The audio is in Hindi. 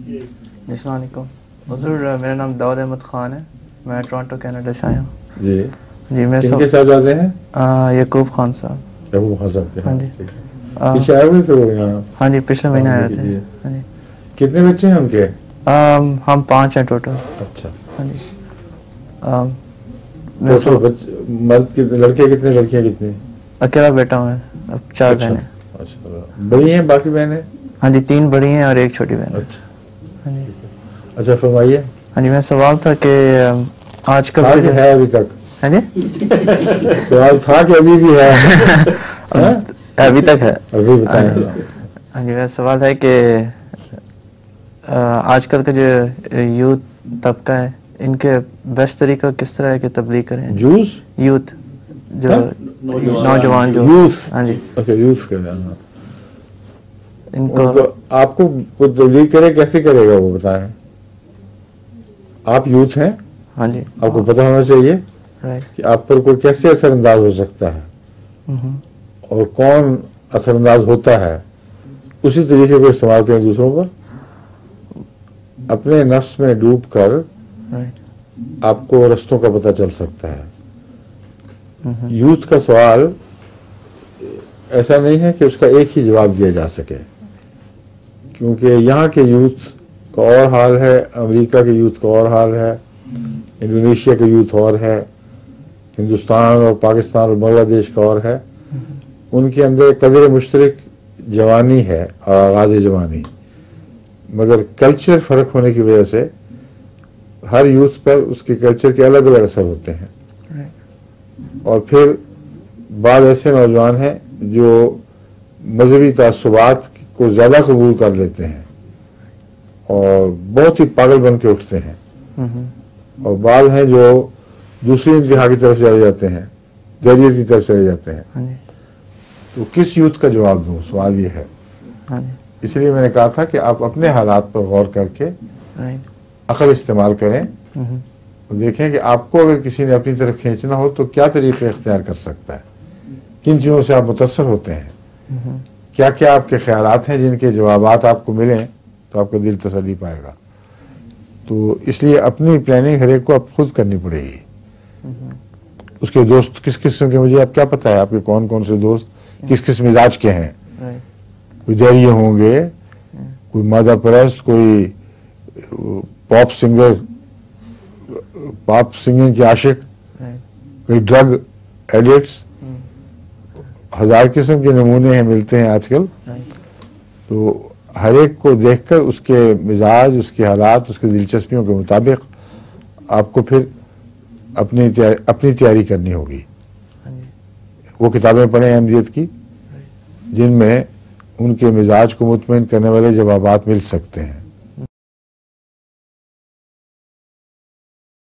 अस्सलाम वालेकुम हुज़ूर, मेरा नाम दाऊद अहमद ख़ान है। मैं टोरंटो कनाडा से आया हूँ। जी जी मैं किनके साहबजादे हैं? यकूब खान साहब। यकूब खान साहब के? हाँ जी। पीछे आए हुए थे वो यहाँ? हाँ जी, पिछले महीने आए थे। हाँ जी। कितने बच्चे हैं उनके? हम 5 हैं टोटल। अच्छा। हाँ जी। मर्द कितने, लड़के कितने, लड़कियाँ कितनी? अकेला बेटा हूँ मैं, अब 4 बहनें। अच्छा, बड़ी हैं बाकी बहनें? हाँ जी, 3 बड़ी हैं और 1 छोटी बहन है। अच्छा। हाँ जी। अच्छा फरमाइए। हाँ जी, मेरा सवाल था कि आजकल था कि है अभी तक? हाँ जी। सवाल था कि अभी भी है? अभी तक है। अभी बताएं। हाँ जी, मेरा सवाल है कि आजकल का जो यूथ तबका है, इनके बेस्ट तरीका किस तरह है कि तबलीग करें? यूथ जो नौजवान जो यूथ। हाँ जी। ओके, यूथ करना इनको आपको कुछ तबलीग करे, कैसे करेगा वो बताएं। आप यूथ हैं। हाँ जी। आपको पता होना चाहिए राइट कि आप पर कोई कैसे असरअंदाज हो सकता है और कौन असरअंदाज होता है। उसी तरीके को इस्तेमाल करें दूसरों पर। अपने नफ्स में डूब कर आपको रस्तों का पता चल सकता है। यूथ का सवाल ऐसा नहीं है कि उसका एक ही जवाब दिया जा सके, क्योंकि यहाँ के यूथ का और हाल है, अमेरिका के यूथ का और हाल है, इंडोनेशिया के यूथ और है, हिंदुस्तान और पाकिस्तान और बांग्लादेश का और है। उनके अंदर कदर मुश्तरक जवानी है और आगाज़ जवानी, मगर कल्चर फ़र्क होने की वजह से हर यूथ पर उसके कल्चर के अलग अलग असर होते हैं। और फिर बाद ऐसे नौजवान हैं जो मजहबी तासुबात को ज़्यादा कबूल कर लेते हैं और बहुत ही पागल बन के उठते हैं, और बाद हैं जो दूसरी इंतहा की तरफ चले जाते हैं, जरियत की तरफ चले जाते हैं। तो किस यूथ का जवाब दूं, सवाल ये है। इसलिए मैंने कहा था कि आप अपने हालात पर गौर करके अकल इस्तेमाल करें और देखें कि आपको अगर किसी ने अपनी तरफ खींचना हो तो क्या तरीके इख्तियार कर सकता है, किन चीज़ों से आप मुतासर होते हैं, क्या क्या आपके ख्यालात हैं जिनके जवाबात आपको मिलें तो आपका दिल तसल्ली पाएगा। तो इसलिए अपनी प्लानिंग हर एक को आप खुद करनी पड़ेगी। उसके दोस्त किस किस्म के, मुझे अब क्या पता है आपके कौन कौन से दोस्त किस किस मिजाज के हैं। कोई दैरिये होंगे, कोई मादा परस्त, कोई पॉप सिंगर, पॉप सिंगिंग के आशिक, कोई ड्रग एडिक्ट्स, हजार किस्म के नमूने हैं, मिलते हैं आजकल। तो हर एक को देखकर उसके मिजाज, उसके हालात, उसकी दिलचस्पियों के मुताबिक आपको फिर अपनी तैयारी करनी होगी। वो किताबें पढ़ें अहमियत की जिनमें उनके मिजाज को मुतमईन करने वाले जवाबात मिल सकते हैं।